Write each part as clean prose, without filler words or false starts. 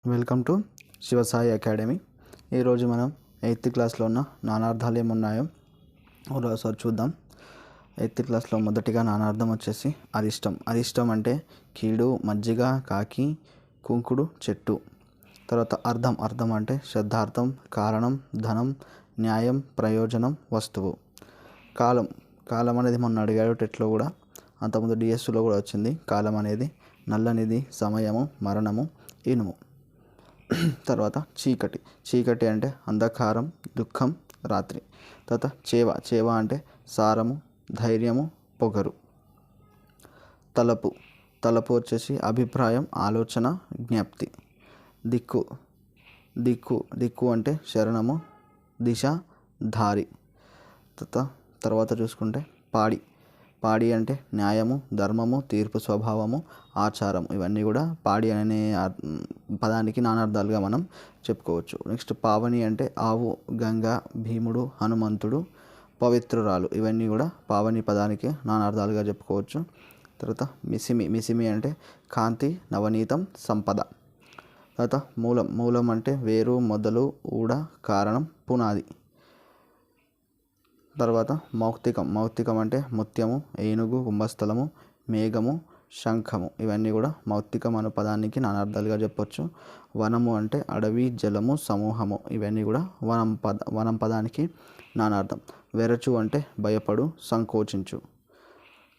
Welcome to Shivasai academy. ఈరోజు మనం 8th క్లాస్లో ఉన్న నానార్థాలు ఏమున్నాయో ఒకసారి చూద్దాం. 8th క్లాస్లో మొదటిగా నానార్థం వచ్చేసి అరిష్టం. అరిష్టం అంటే కీడు, మజ్జిగ, కాకి, కుంకుడు, చెట్టు. తర్వాత అర్థం. అర్థం అంటే శ్రద్ధార్థం, కారణం, ధనం, న్యాయం, ప్రయోజనం, వస్తువు. కాలం. కాలం అనేది మొన్న అడిగాడు టెట్లో కూడా, అంతకుముందు డిఎస్సిలో కూడా వచ్చింది. కాలం అనేది నల్లనిది, సమయము, మరణము, ఇనుము. తర్వాత చీకటి. చీకటి అంటే అంధకారం, దుఃఖం, రాత్రి. తర్వాత చేవ. చేవ అంటే సారము, ధైర్యము, పొగరు. తలపు. తలపు వచ్చేసి అభిప్రాయం, ఆలోచన, జ్ఞప్తి. దిక్కు. దిక్కు. దిక్కు అంటే శరణము, దిశ, దారి. తర్వాత చూసుకుంటే పాడి. పాడి అంటే న్యాయము, ధర్మము, తీర్పు స్వభావము, ఆచారం. ఇవన్నీ కూడా పాడి అనే పదానికి నానార్థాలుగా మనం చెప్పుకోవచ్చు. నెక్స్ట్ పావని అంటే ఆవు, గంగ, భీముడు, హనుమంతుడు, పవిత్రురాలు. ఇవన్నీ కూడా పావని పదానికి నానార్థాలుగా చెప్పుకోవచ్చు. తర్వాత మిసిమి. మిసిమి అంటే కాంతి, నవనీతం, సంపద. తర్వాత మూలం. మూలం అంటే వేరు, మొదలు, ఊడ, కారణం, పునాది. తర్వాత మౌక్తికం. మౌక్తికం అంటే ముత్యము, ఏనుగు, కుంభస్థలము, మేఘము, శంఖము. ఇవన్నీ కూడా మౌక్తికం అనే పదానికి నానార్థాలుగా చెప్పొచ్చు. వనము అంటే అడవి, జలము, సమూహము. ఇవన్నీ కూడా వనం పదానికి నానార్థం. వెరచు అంటే భయపడు, సంకోచించు.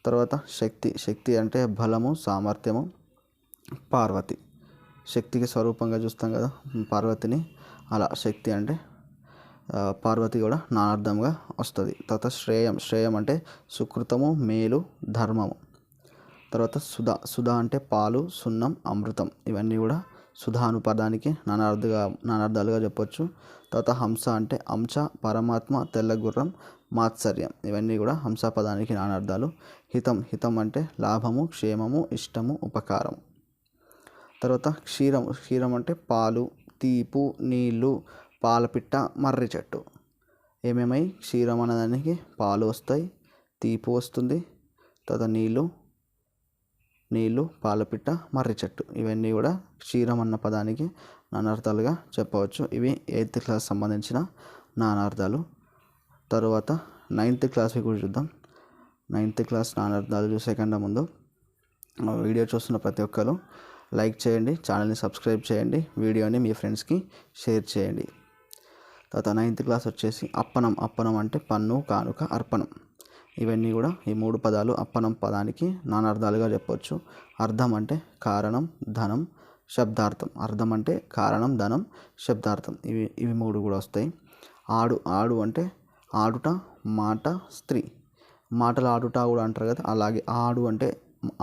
తర్వాత శక్తి. శక్తి అంటే బలము, సామర్థ్యము, పార్వతి. శక్తికి స్వరూపంగా చూస్తాం కదా పార్వతిని, అలా శక్తి అంటే పార్వతి కూడా నానార్థంగా వస్తుంది. తర్వాత శ్రేయం. శ్రేయం అంటే సుకృతము, మేలు, ధర్మము. తర్వాత సుధా. సుధా అంటే పాలు, సున్నం, అమృతం. ఇవన్నీ కూడా సుధా అను పదానికి నానార్థాలుగా చెప్పొచ్చు. తర్వాత హంస అంటే అంశ, పరమాత్మ, తెల్లగుర్రం, మాత్సర్యం. ఇవన్నీ కూడా హంస పదానికి నానార్థాలు. హితం. హితం అంటే లాభము, క్షేమము, ఇష్టము, ఉపకారం. తర్వాత క్షీరం. క్షీరం అంటే పాలు, తీపు, నీళ్ళు, పాలపిట్ట, మర్రి చెట్టు. ఏమేమై క్షీరం అనేదానికి పాలు వస్తాయి, తీపి వస్తుంది, తర్వాత నీళ్ళు, పాలపిట్ట, మర్రి చెట్టు. ఇవన్నీ కూడా క్షీరం అన్న పదానికి నానార్థాలుగా చెప్పవచ్చు. ఇవి 8th క్లాస్ సంబంధించిన నానార్థాలు. తర్వాత 9th క్లాస్కి కూడా చూద్దాం. 9th క్లాస్ నానార్థాలు చూసే కన్నా ముందు వీడియో చూస్తున్న ప్రతి ఒక్కరు లైక్ చేయండి, ఛానల్ని సబ్స్క్రైబ్ చేయండి, వీడియోని మీ ఫ్రెండ్స్కి షేర్ చేయండి. తర్వాత 9th క్లాస్ వచ్చేసి అప్పనం. అప్పనం అంటే పన్ను, కానుక, అర్పణం. ఇవన్నీ కూడా ఈ మూడు పదాలు అప్పనం పదానికి నానార్థాలుగా చెప్పవచ్చు. అర్థం అంటే కారణం, ధనం, శబ్దార్థం. అర్థం అంటే కారణం, ధనం, శబ్దార్థం. ఇవి మూడు కూడా వస్తాయి. ఆడు. ఆడు అంటే ఆడుట, మాట, స్త్రీ. మాటలు ఆడుట కూడా అంటారు కదా, అలాగే ఆడు అంటే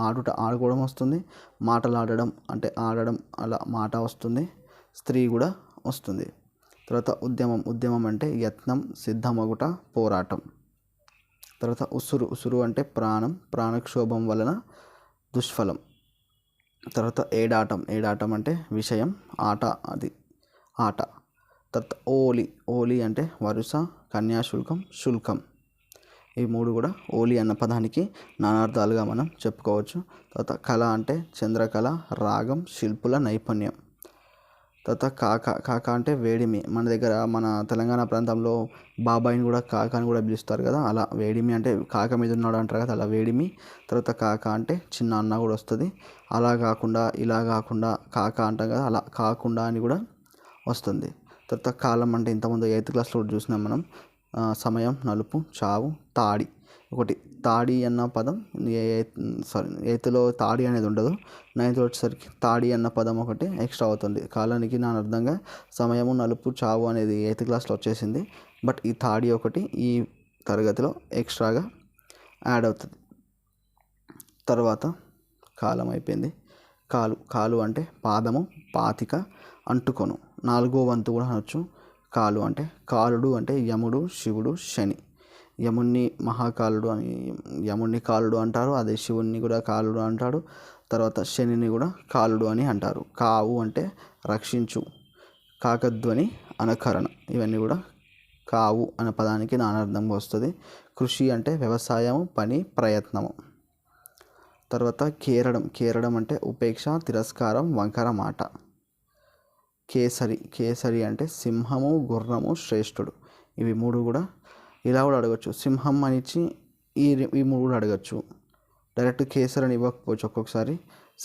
ఆడుట, ఆడుకోవడం వస్తుంది. మాటలాడడం అంటే ఆడడం, అలా మాట వస్తుంది. స్త్రీ కూడా వస్తుంది. తర్వాత ఉద్యమం. ఉద్యమం అంటే యత్నం, సిద్ధమగుట, పోరాటం. తర్వాత ఉసురు. ఉసురు అంటే ప్రాణం, ప్రాణక్షోభం వలన దుష్ఫలం. తర్వాత ఏడాటం. ఏడాటం అంటే విషయం, ఆట, అది ఆట. తర్వాత ఓలి. ఓలి అంటే వరుస, కన్యాశుల్కం, శుల్కం. ఈ మూడు కూడా ఓలి అన్న పదానికి నానార్థాలుగా మనం చెప్పుకోవచ్చు. తర్వాత కళ అంటే చంద్రకళ, రాగం, శిల్పుల నైపుణ్యం. తర్వాత కాక. కాక అంటే వేడిమి. మన దగ్గర మన తెలంగాణ ప్రాంతంలో బాబాయిని కూడా కాక అని కూడా పిలుస్తారు కదా, అలా వేడిమి అంటే కాక మీద ఉన్నాడు అంటారు కదా, అలా వేడిమి. తర్వాత కాక అంటే చిన్న అన్న కూడా వస్తుంది. అలా కాకుండా, ఇలా కాకుండా కాక అంటాం కదా, అలా కాకుండా అని కూడా వస్తుంది. తర్వాత కాలం అంటే ఇంతకుముందు 8th క్లాస్లో చూసినాం మనం. సమయం, నలుపు, చావు, తాడి. ఒకటి తాడి అన్న పదం 8thలో తాడి అనేది ఉండదు. 9th వచ్చేసరికి తాడి అన్న పదం ఒకటి ఎక్స్ట్రా అవుతుంది. కాలానికి నా అర్థంగా సమయము, నలుపు, చావు అనేది 8th క్లాస్లో వచ్చేసింది. బట్ ఈ తాడి ఒకటి ఈ తరగతిలో ఎక్స్ట్రాగా యాడ్ అవుతుంది. తర్వాత కాలం అయిపోయింది. కాలు. కాలు అంటే పాదము, పాతిక, అంటుకొను, 4వ వంతు కూడా అనొచ్చు. కాలు అంటే కాలుడు అంటే యముడు, శివుడు, శని. యముణ్ణి మహాకాలుడు అని, యముణ్ణి కాలుడు అంటారు, అదే శివుణ్ణి కూడా కాలుడు అంటాడు. తర్వాత శనిని కూడా కాలుడు అని అంటారు. కావు అంటే రక్షించు, కాకధ్వని, అనకరణ. ఇవన్నీ కూడా కావు అనే పదానికి నానార్థంగా వస్తుంది. కృషి అంటే వ్యవసాయము, పని, ప్రయత్నము. తర్వాత కేరడం. కేరడం అంటే ఉపేక్ష, తిరస్కారం, వంకర మాట. కేసరి. కేసరి అంటే సింహము, గుర్రము, శ్రేష్ఠుడు. ఇవి 3 కూడా ఇలా కూడా అడగచ్చు. సింహం అని ఇచ్చి ఈ 3 కూడా అడగచ్చు. డైరెక్ట్ కేసరి అని ఇవ్వకపోవచ్చు. ఒక్కొక్కసారి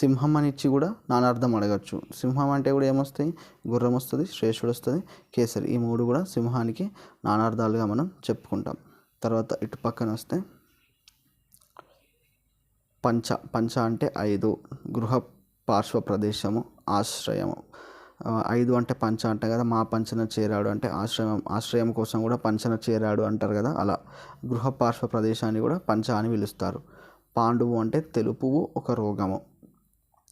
సింహం అని ఇచ్చి కూడా నానార్థం అడగచ్చు. సింహం అంటే కూడా ఏమొస్తాయి? గుర్రం వస్తుంది, శ్రేష్ఠుడు వస్తుంది, కేసరి. ఈ 3 కూడా సింహానికి నానార్థాలుగా మనం చెప్పుకుంటాం. తర్వాత ఇటు పక్కన వస్తే పంచ. పంచ అంటే 5. గృహ, పార్శ్వ ప్రదేశము, ఆశ్రయము. 5 అంటే పంచ అంటాం కదా. మా పంచన చేరాడు అంటే ఆశ్రయం కోసం కూడా పంచన చేరాడు అంటారు కదా. అలా గృహ పార్శ్వ ప్రదేశాన్ని కూడా పంచ అని పిలుస్తారు. పాండువు అంటే తెలుపువు, ఒక రోగము.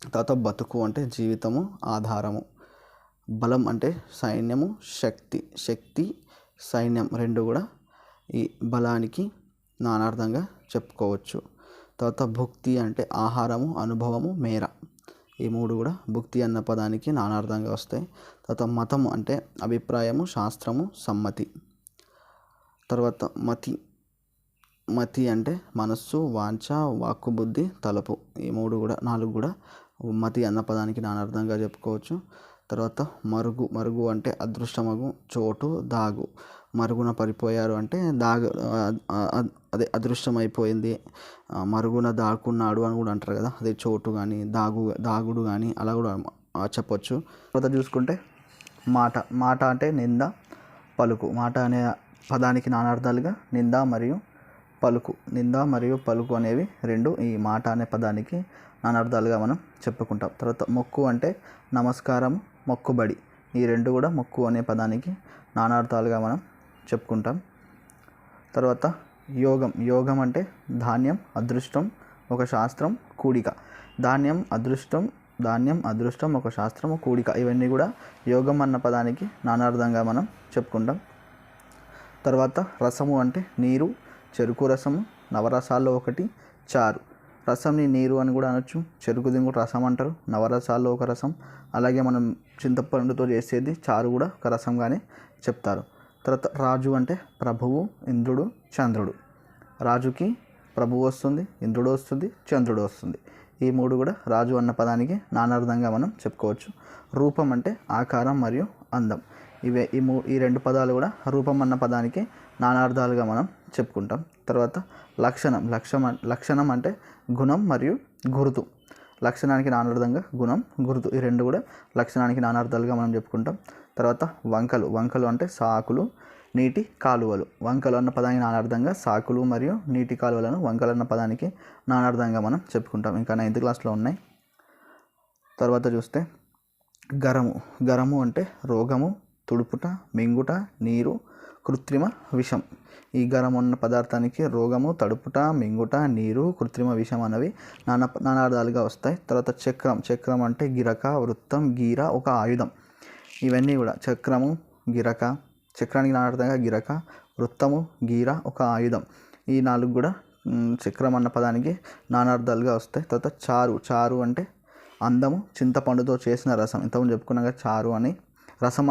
తర్వాత బతుకు అంటే జీవితము, ఆధారము. బలం అంటే సైన్యము, శక్తి. శక్తి, సైన్యం 2 కూడా ఈ బలానికి నానార్థంగా చెప్పుకోవచ్చు. తర్వాత భుక్తి అంటే ఆహారము, అనుభవము, మేర. ఈ 3 కూడా భుక్తి అన్న పదానికి నానార్థంగా వస్తాయి. తర్వాత మతము అంటే అభిప్రాయము, శాస్త్రము, సమ్మతి. తర్వాత మతి. మతి అంటే మనస్సు, వాంఛ, వాక్కు, బుద్ధి, తలపు. ఈ 4 కూడా మతి అన్న పదానికి నానార్థంగా చెప్పుకోవచ్చు. తర్వాత మరుగు. మరుగు అంటే అదృష్టమగు, చోటు, దాగు. మరుగున పడిపోయారు అంటే అదే అదృష్టం అయిపోయింది, మరుగున దాక్కున్నాడు అని కూడా అంటారు కదా. అదే చోటు కానీ దాగుడు కానీ అలా కూడా చెప్పొచ్చు. తర్వాత చూసుకుంటే మాట. మాట అంటే నింద, పలుకు. మాట అనే పదానికి నానార్థాలుగా నింద మరియు పలుకు. నింద మరియు పలుకు అనేవి 2 ఈ మాట అనే పదానికి నానార్థాలుగా మనం చెప్పుకుంటాం. తర్వాత మొక్కు అంటే నమస్కారం, మొక్కుబడి. ఈ 2 కూడా మొక్కు అనే పదానికి నానార్థాలుగా మనం చెప్పుకుంటాం. తర్వాత యోగం. యోగం అంటే ధాన్యం, అదృష్టం, ఒక శాస్త్రం, కూడిక. ధాన్యం, అదృష్టం, ఒక శాస్త్రం, కూడిక. ఇవన్నీ కూడా యోగం అన్న పదానికి నానార్థంగా మనం చెప్పుకుంటాం. తర్వాత రసము అంటే నీరు, చెరుకు రసము, నవరసాల్లో ఒకటి, చారు. రసంని నీరు అని కూడా అనొచ్చు, చెరుకుది కూడా రసం అంటారు, నవరసాల్లో ఒక రసం. అలాగే మనం చింతపండుతో చేసేది చారు కూడా ఒక రసంగానే చెప్తారు. తర్వాత రాజు అంటే ప్రభువు, ఇంద్రుడు, చంద్రుడు. రాజుకి ప్రభువు వస్తుంది, ఇంద్రుడు వస్తుంది, చంద్రుడు వస్తుంది. ఈ 3 కూడా రాజు అన్న పదానికి నానార్థంగా మనం చెప్పుకోవచ్చు. రూపం అంటే ఆకారం మరియు అందం. ఈ 2 పదాలు కూడా రూపం అన్న పదానికి నానార్థాలుగా మనం చెప్పుకుంటాం. తర్వాత లక్షణం. లక్షణం అంటే గుణం మరియు గుర్తు. లక్షణానికి నానార్థంగా గుణం, గుర్తు. ఈ 2 కూడా లక్షణానికి నానార్థాలుగా మనం చెప్పుకుంటాం. తర్వాత వంకలు. వంకలు అంటే సాకులు, నీటి కాలువలు. వంకలు అన్న పదానికి నానార్థంగా సాకులు మరియు నీటి కాలువలను వంకలు అన్న పదానికి నానార్థంగా మనం చెప్పుకుంటాం. ఇంకా 9th క్లాస్లో ఉన్నాయి. తర్వాత చూస్తే గరము. గరము అంటే రోగము, తుడుపుట, మింగుట, నీరు, కృత్రిమ విషం. ఈ గరం అన్న పదార్థానికి రోగము, తడుపుట, మింగుట, నీరు, కృత్రిమ విషం అనేవి నానార్థాలుగా వస్తాయి. తర్వాత చక్రం. చక్రం అంటే గిరక, వృత్తం, గీర, ఒక ఆయుధం. ఇవన్నీ కూడా చక్రము, గిరక. చక్రానికి నానార్థంగా గిరక, వృత్తము, గీర, ఒక ఆయుధం. ఈ 4 కూడా చక్రం అన్న పదానికి నానార్థాలుగా వస్తాయి. తర్వాత చారు. చారు అంటే అందము, చింతపండుతో చేసిన రసం. ఇంతకుముందు చెప్పుకున్నాక చారు అని. రసం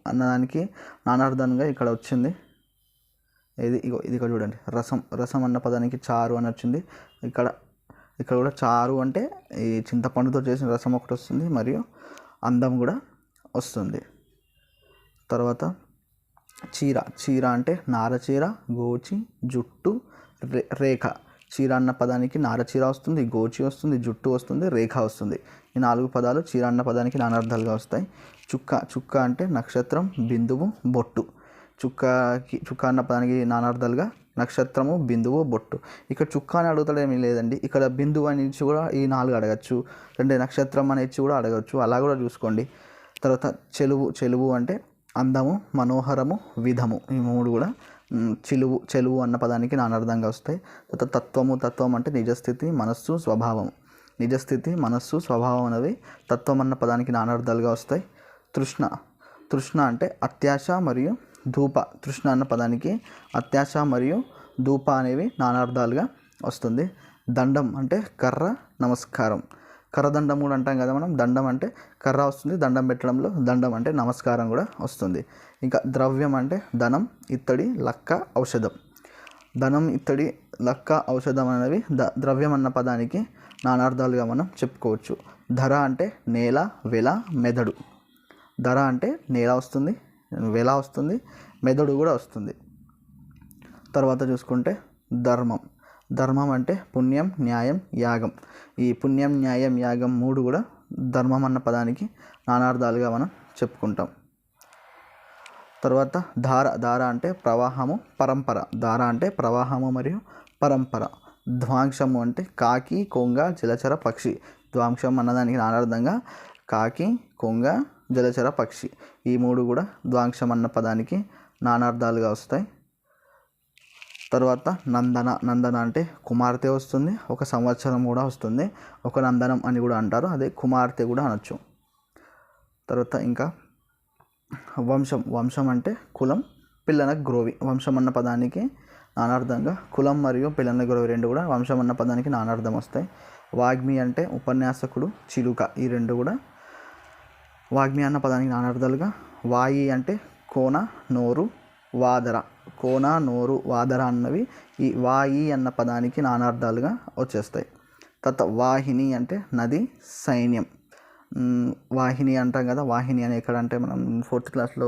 అన్నదానికి నానార్థంగా ఇక్కడ వచ్చింది. ఇది ఇక్కడ చూడండి, రసం అన్న పదానికి చారు అని వచ్చింది. ఇక్కడ కూడా చారు అంటే ఈ చింతపండుతో చేసిన రసం ఒకటి వస్తుంది మరియు అందం కూడా వస్తుంది. తర్వాత చీర. చీర అంటే నారచీర, గోచి, జుట్టు, రేఖ. చీర అన్న పదానికి నారచీర వస్తుంది, గోచి వస్తుంది, జుట్టు వస్తుంది, రేఖ వస్తుంది. ఈ 4 పదాలు చీర అన్న పదానికి నానార్థాలుగా వస్తాయి. చుక్క. చుక్క అంటే నక్షత్రం, బిందువు, బొట్టు. చుక్క అన్న పదానికి నానార్థాలుగా నక్షత్రము, బిందువు, బొట్టు. ఇక్కడ చుక్క అని అడుగుతాడేమీ లేదండి. ఇక్కడ బిందువు అని ఇచ్చి కూడా ఈ 4 అడగచ్చు. అంటే నక్షత్రం అని ఇచ్చి కూడా అడగచ్చు. అలా కూడా చూసుకోండి. తర్వాత చెలువు. చెలువు అంటే అందము, మనోహరము, విధము. ఈ 3 కూడా చెలువు అన్న పదానికి నానార్థంగా వస్తాయి. తర్వాత తత్వము. తత్వం అంటే నిజస్థితి, మనస్సు, స్వభావం. నిజస్థితి, మనస్సు, స్వభావం అనేవి తత్వం అన్న పదానికి నానార్థాలుగా వస్తాయి. తృష్ణ. తృష్ణ అంటే అత్యాశ మరియు ధూప. తృష్ణ అన్న పదానికి అత్యాశ మరియు ధూప అనేవి నానార్థాలుగా వస్తుంది. దండం అంటే కర్ర, నమస్కారం. కర్రదండం కూడా అంటాం కదా మనం. దండం అంటే కర్ర వస్తుంది, దండం పెట్టడంలో దండం అంటే నమస్కారం కూడా వస్తుంది. ఇంకా ద్రవ్యం అంటే ధనం, ఇత్తడి, లక్క, ఔషధం. ధనం, ఇత్తడి, లక్క, ఔషధం అనేవి ద్రవ్యం అన్న పదానికి నానార్థాలుగా మనం చెప్పుకోవచ్చు. ధర అంటే నేల, వెల, మెదడు. ధర అంటే నేల వస్తుంది, వెల వస్తుంది, మెదడు కూడా వస్తుంది. తర్వాత చూసుకుంటే ధర్మం. ధర్మం అంటే పుణ్యం, న్యాయం, యాగం. ఈ పుణ్యం, న్యాయం, యాగం మూడు కూడా ధర్మం అన్న పదానికి నానార్థాలుగా మనం చెప్పుకుంటాం. తర్వాత ధార. ధార అంటే ప్రవాహము, పరంపర. ధార అంటే ప్రవాహము మరియు పరంపర. ధ్వాంసము అంటే కాకి, కొంగ, జలచర, పక్షి. ధ్వాంసం అన్నదానికి నానార్థంగా కాకి, కొంగ, జలచర, పక్షి. ఈ మూడు కూడా ధ్వాంసం అన్న పదానికి నానార్థాలుగా వస్తాయి. తర్వాత నందన. నందన అంటే కుమార్తె వస్తుంది, ఒక సంవత్సరం కూడా వస్తుంది, ఒక నందనం అని కూడా అంటారు, అదే కుమార్తె కూడా అనొచ్చు. తర్వాత ఇంకా వంశం. వంశం అంటే కులం, పిల్లన గ్రోవి. వంశం అన్న పదానికి నానార్థంగా కులం మరియు పిల్లన గ్రోవి రెండు కూడా వంశం అన్న పదానికి నానార్థం వస్తాయి. వాగ్మి అంటే ఉపన్యాసకుడు, చిలుక. ఈ రెండు కూడా వాగ్మి అన్న పదానికి నానార్థాలుగా. వాయి అంటే కోన, నోరు, వాదర. కోన, నోరు, వాదర అన్నవి ఈ వాయి అన్న పదానికి నానార్థాలుగా వచ్చేస్తాయి. తర్వాత వాహిని అంటే నది, సైన్యం. వాహిని అంటాం కదా, వాహిని అని ఎక్కడంటే మనం 4th క్లాస్లో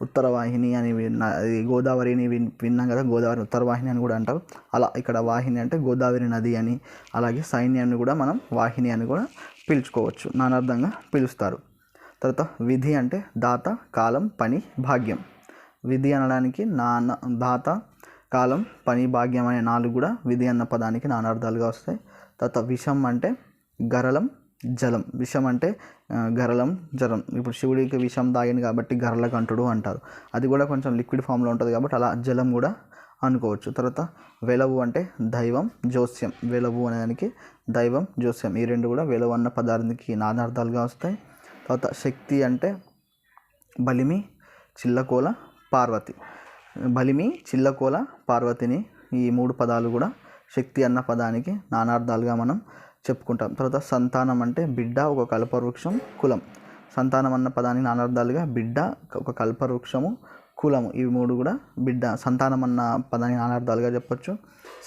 ఉత్తర వాహిని అని అది గోదావరిని విన్నాం కదా, గోదావరి ఉత్తర వాహిని అని కూడా అంటారు. అలా ఇక్కడ వాహిని అంటే గోదావరి నది అని, అలాగే సైన్యాన్ని కూడా మనం వాహిని అని కూడా పిలుచుకోవచ్చు, నానార్థంగా పిలుస్తారు. తర్వాత విధి అంటే దాత, కాలం, పని, భాగ్యం. విధి అనడానికి దాత, కాలం, పని, భాగ్యం అనే నాలుగు కూడా విధి అన్న పదానికి నానార్థాలుగా వస్తాయి. తర్వాత విషం అంటే గరళం, జలం. విషం అంటే గరళం, జలం. ఇప్పుడు శివుడికి విషం తాగింది కాబట్టి గరళకంఠుడు అంటారు, అది కూడా కొంచెం లిక్విడ్ ఫామ్లో ఉంటుంది కాబట్టి అలా జలం కూడా అనుకోవచ్చు. తర్వాత వెలవు అంటే దైవం, జోస్యం. వెలవు అనేదానికి దైవం, జోస్యం. ఈ రెండు కూడా వెలవు అన్న పదానికి నానార్థాలుగా వస్తాయి. తర్వాత శక్తి అంటే బలిమి, చిల్లకోల, పార్వతి. బలిమి, చిల్లకోల, పార్వతిని ఈ మూడు పదాలు కూడా శక్తి అన్న పదానికి నానార్థాలుగా మనం చెప్పుకుంటాం. తర్వాత సంతానం అంటే బిడ్డ, ఒక కల్పవృక్షం, కులం. సంతానం అన్న పదానికి నానార్థాలుగా బిడ్డ, ఒక కల్పవృక్షము, కులము. ఇవి మూడు కూడా బిడ్డ, సంతానం అన్న పదానికి నానార్థాలుగా చెప్పొచ్చు.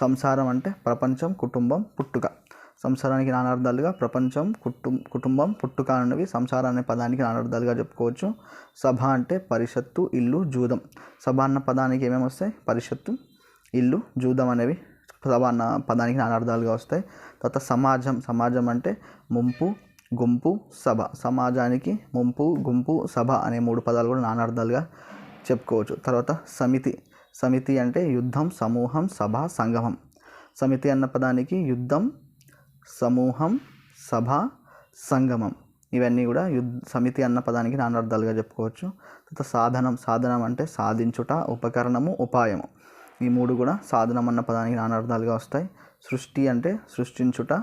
సంసారం అంటే ప్రపంచం, కుటుంబం, పుట్టుక. సంసారానికి నానార్థాలుగా ప్రపంచం, కుటుంబం, పుట్టుక అనేవి సంసారం అనే పదానికి నానార్థాలుగా చెప్పుకోవచ్చు. సభ అంటే పరిషత్తు, ఇల్లు, జూదం. సభ అన్న పదానికి ఏమేమి వస్తాయి? పరిషత్తు, ఇల్లు, జూదం అనేవి సభ అన్న పదానికి నానార్థాలుగా వస్తాయి. తర్వాత సమాజం. సమాజం అంటే ముంపు, గుంపు, సభ. సమాజానికి ముంపు, గుంపు, సభ అనే మూడు పదాలు కూడా నానార్థాలుగా చెప్పుకోవచ్చు. తర్వాత సమితి. సమితి అంటే యుద్ధం, సమూహం, సభ, సంగమం. సమితి అన్న పదానికి యుద్ధం, సమూహం, సభ, సంగమం ఇవన్నీ కూడా సమితి అన్న పదానికి నానార్థాలుగా చెప్పుకోవచ్చు. తర్వాత సాధనం. సాధనం అంటే సాధించుట, ఉపకరణము, ఉపాయము. ఈ మూడు కూడా సాధనం అన్న పదానికి నానార్థాలుగా వస్తాయి. సృష్టి అంటే సృష్టించుట,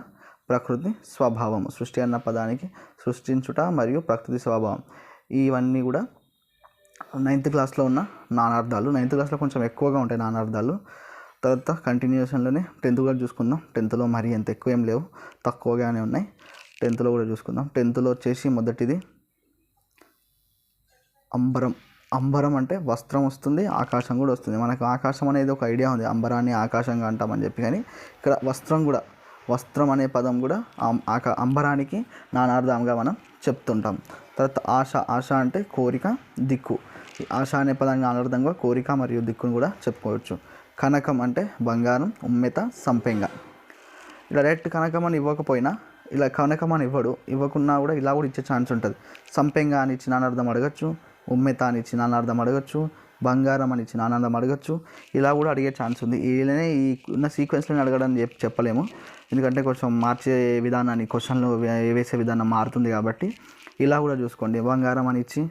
ప్రకృతి, స్వభావం. సృష్టి అన్న పదానికి సృష్టించుట మరియు ప్రకృతి స్వభావం. ఇవన్నీ కూడా 9th క్లాస్లో ఉన్న నానార్థాలు. 9th క్లాస్లో కొంచెం ఎక్కువగా ఉంటాయి నానార్థాలు. తర్వాత కంటిన్యూషన్లోనే 10th కూడా చూసుకుందాం. 10thలో మరీ ఎంత ఎక్కువ ఏం లేవు, తక్కువగానే ఉన్నాయి. 10thలో కూడా చూసుకుందాం. 10thలో వచ్చేసి మొదటిది అంబరం. అంబరం అంటే వస్త్రం వస్తుంది, ఆకాశం కూడా వస్తుంది. మనకు ఆకాశం అనేది ఒక ఐడియా ఉంది, అంబరాన్ని ఆకాశంగా అంటామని చెప్పి, కానీ ఇక్కడ వస్త్రం కూడా, వస్త్రం అనే పదం కూడా అంబరానికి నానార్థంగా మనం చెప్తుంటాం. తర్వాత ఆశ. ఆశ అంటే కోరిక, దిక్కు. ఈ ఆశ అనే పదానికి నానార్థంగా కోరిక మరియు దిక్కును కూడా చెప్పుకోవచ్చు. కనకం అంటే బంగారం, ఉమ్మెత, సంపెంగ. ఇలా డైరెక్ట్ కనకం అని ఇవ్వకపోయినా, ఇలా కనకం అని ఇవ్వకున్నా కూడా ఇలా కూడా ఇచ్చే ఛాన్స్ ఉంటుంది. సంపెంగ అని ఇచ్చి నానార్థం అడగచ్చు, ఉమ్మెత అని ఇచ్చి నానార్థం అడగచ్చు, బంగారం అని ఇచ్చి నానార్థం అడగచ్చు. ఇలా కూడా అడిగే ఛాన్స్ ఉంది. వీళ్ళనే ఈ ఉన్న సీక్వెన్స్లోనే అడగడం చెప్పలేము, ఎందుకంటే కొంచెం మార్చే విధానాన్ని, క్వశ్చన్లో వేసే విధానం మారుతుంది కాబట్టి. ఇలా కూడా చూసుకోండి, బంగారం అని ఇచ్చి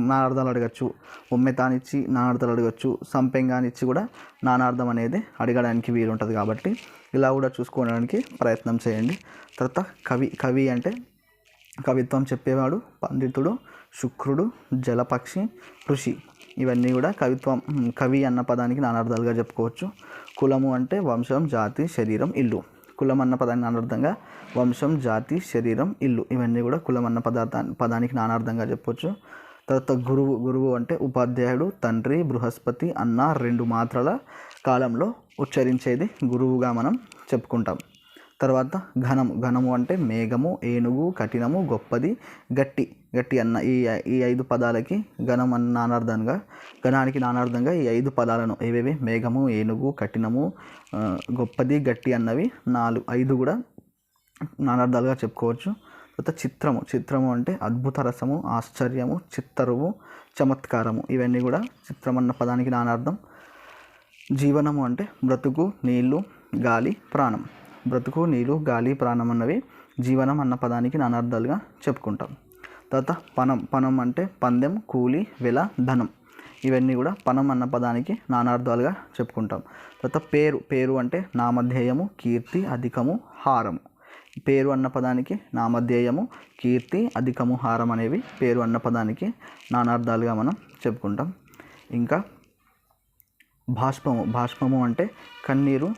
నానార్థాలు అడగచ్చు, ఉమ్మెతాన్ని ఇచ్చి నానార్థాలు అడగచ్చు, సంపెంగాన్ని ఇచ్చి కూడా నానార్థం అనేది అడగడానికి వీలుంటుంది కాబట్టి ఇలా కూడా చూసుకోవడానికి ప్రయత్నం చేయండి. తర్వాత కవి. కవి అంటే కవిత్వం చెప్పేవాడు, పండితుడు, శుక్రుడు, జలపక్షి, ఋషి. ఇవన్నీ కూడా కవిత్వం, కవి అన్న పదానికి నానార్థాలుగా చెప్పుకోవచ్చు. కులము అంటే వంశం, జాతి, శరీరం, ఇల్లు. కులం అన్న పదానికి నానార్థంగా వంశం, జాతి, శరీరం, ఇల్లు. ఇవన్నీ కూడా కులం అన్న పదానికి నానార్థంగా చెప్పొచ్చు. తర్వాత గురువు. గురువు అంటే ఉపాధ్యాయుడు, తండ్రి, బృహస్పతి, అన్న 2 మాత్రల కాలంలో ఉచ్చరించేది గురువుగా మనం చెప్పుకుంటాం. తర్వాత ఘనము అంటే మేఘము, ఏనుగు, కఠినము, గొప్పది, గట్టి అన్న ఈ 5 పదాలకి ఘనం అన్న ఘనానికి నానార్థంగా ఈ 5 పదాలను ఏవేవి మేఘము, ఏనుగు, కఠినము, గొప్పది, గట్టి అన్నవి 5 కూడా నానార్థాలుగా చెప్పుకోవచ్చు. తర్వాత చిత్రము అంటే అద్భుత రసము, ఆశ్చర్యము, చిత్తరువు, చమత్కారము, ఇవన్నీ కూడా చిత్రం అన్న పదానికి నానార్థం. జీవనము అంటే బ్రతుకు, నీళ్ళు, గాలి, ప్రాణం. బ్రతుకు, నీళ్ళు, గాలి, ప్రాణం అన్నవి జీవనం అన్న పదానికి నానార్థాలుగా చెప్పుకుంటాం. తర్వాత పణం అంటే పందెం, కూలి, వెల, ధనం, ఇవన్నీ కూడా పణం అన్న పదానికి నానార్థాలుగా చెప్పుకుంటాం. తర్వాత పేరు అంటే నామధేయము, కీర్తి, అధికము, హారము. పేరు అన్న పదానికి నామధేయము, కీర్తి, అధికము, హారం అనేవి పేరు అన్న పదానికి నానార్థాలుగా మనం చెప్పుకుంటాం. ఇంకా బాష్పము అంటే కన్నీరు,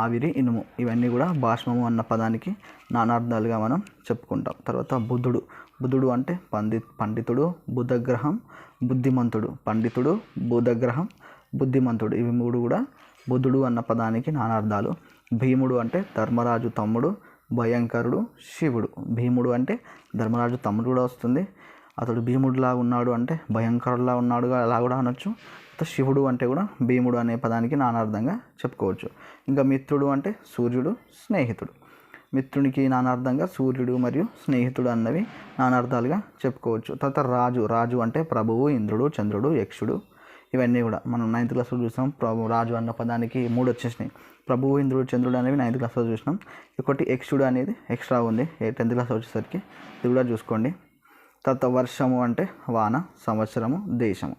ఆవిరి, ఇనుము, ఇవన్నీ కూడా బాష్పము అన్న పదానికి నానార్థాలుగా మనం చెప్పుకుంటాం. తర్వాత బుధుడు అంటే పండితుడు, బుధగ్రహం, బుద్ధిమంతుడు. పండితుడు, బుధగ్రహం, బుద్ధిమంతుడు, ఇవి 3 కూడా బుధుడు అన్న పదానికి నానార్థాలు. భీముడు అంటే ధర్మరాజు తమ్ముడు, భయంకరుడు, శివుడు. భీముడు అంటే ధర్మరాజు తమ్ముడు కూడా వస్తుంది. అతడు భీముడిలా ఉన్నాడు అంటే భయంకరుడిలా ఉన్నాడు అలా కూడా అనొచ్చు. శివుడు అంటే కూడా భీముడు అనే పదానికి నానార్థంగా చెప్పుకోవచ్చు. ఇంకా మిత్రుడు అంటే సూర్యుడు, స్నేహితుడు. మిత్రునికి నానార్థంగా సూర్యుడు మరియు స్నేహితుడు అన్నవి నానార్థాలుగా చెప్పుకోవచ్చు. తర్వాత రాజు అంటే ప్రభువు, ఇంద్రుడు, చంద్రుడు, యక్షుడు, ఇవన్నీ కూడా మనం 9th క్లాస్లో చూసాం. రాజు అన్న పదానికి 3 వచ్చేసినాయి. ప్రభువు, ఇంద్రుడు, చంద్రుడు అనేవి 9th క్లాస్లో చూసినాం. ఒకటి యక్షుడు అనేది ఎక్స్ట్రా ఉంది 10th క్లాస్ వచ్చేసరికి, ఇది కూడా చూసుకోండి. తర్వాత వర్షము అంటే వాన, సంవత్సరము, దేశము.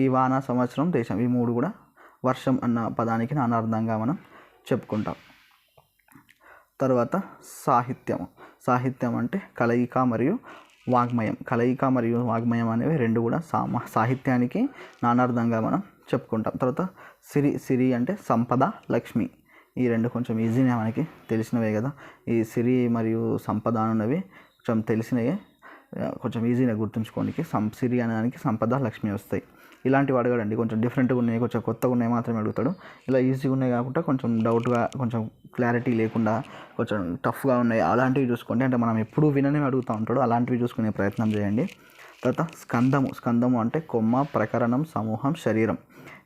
ఈ వాన, సంవత్సరం, దేశం, ఈ 3 కూడా వర్షం అన్న పదానికి నానార్థంగా మనం చెప్పుకుంటాం. తర్వాత సాహిత్యం అంటే కలయిక మరియు వాగ్మయం అనేవి 2 కూడా సాహిత్యానికి నానార్థంగా మనం చెప్పుకుంటాం. తర్వాత సిరి అంటే సంపద, లక్ష్మి, ఈ 2 కొంచెం ఈజీనే మనకి తెలిసినవే కదా. ఈ సిరి మరియు సంపద అనేవి కొంచెం తెలిసినవే, కొంచెం ఈజీగా గుర్తుంచుకోనికి. సిరి అనేదానికి సంపద, లక్ష్మి వస్తాయి. ఇలాంటివి అడగడండి, కొంచెం డిఫరెంట్గా ఉన్నాయి, కొంచెం కొత్తగా ఉన్నాయి మాత్రమే అడుగుతాడు. ఇలా ఈజీగా ఉన్నాయి కాకుండా కొంచెం డౌట్గా, కొంచెం క్లారిటీ లేకుండా, కొంచెం టఫ్గా ఉన్నాయి అలాంటివి చూసుకోండి. అంటే మనం ఎప్పుడూ వినని అడుగుతూ ఉంటాడు, అలాంటివి చూసుకునే ప్రయత్నం చేయండి. తర్వాత స్కందము అంటే కొమ్మ, ప్రకరణం, సమూహం, శరీరం,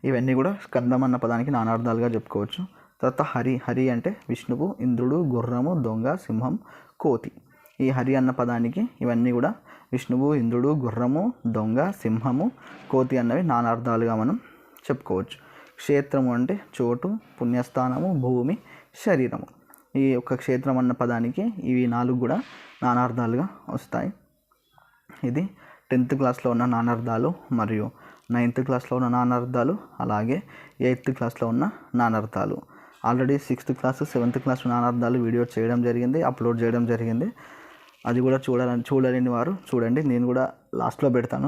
ఇవన్నీ కూడా స్కందం అన్న పదానికి నానార్థాలుగా చెప్పుకోవచ్చు. తర్వాత హరి అంటే విష్ణువు, ఇంద్రుడు, గుర్రము, దొంగ, సింహం, కోతి. ఈ హరి అన్న పదానికి ఇవన్నీ కూడా విష్ణువు, ఇంద్రుడు, గుర్రము, దొంగ, సింహము, కోతి అన్నవి నానార్థాలుగా మనం చెప్పుకోవచ్చు. క్షేత్రము అంటే చోటు, పుణ్యస్థానము, భూమి, శరీరము. ఈ యొక్క క్షేత్రం అన్న పదానికి ఇవి 4 కూడా నానార్థాలుగా వస్తాయి. ఇది 10th క్లాస్లో ఉన్న నానార్థాలు మరియు 9th క్లాస్లో ఉన్న నానార్థాలు, అలాగే 8th క్లాస్లో ఉన్న నానార్థాలు. Already 6th class, 7th class నానార్థాలు వీడియో చేయడం జరిగింది, అప్లోడ్ చేయడం జరిగింది. అది కూడా చూడలేని వారు చూడండి. నేను కూడా లాస్ట్లో పెడతాను,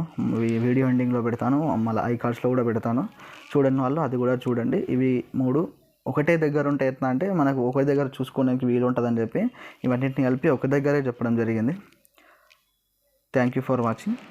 వీడియో ఎండింగ్లో పెడతాను, మళ్ళీ ఐకార్డ్స్లో కూడా పెడతాను. చూడని వాళ్ళు అది కూడా చూడండి. ఇవి 3 ఒకటే దగ్గర ఉంటే ఎట్లా అంటే మనకు ఒకే దగ్గర చూసుకోవడానికి వీలు ఉంటుందని చెప్పి ఇవన్నింటిని కలిపి ఒక దగ్గరే చెప్పడం జరిగింది. Thank you for watching.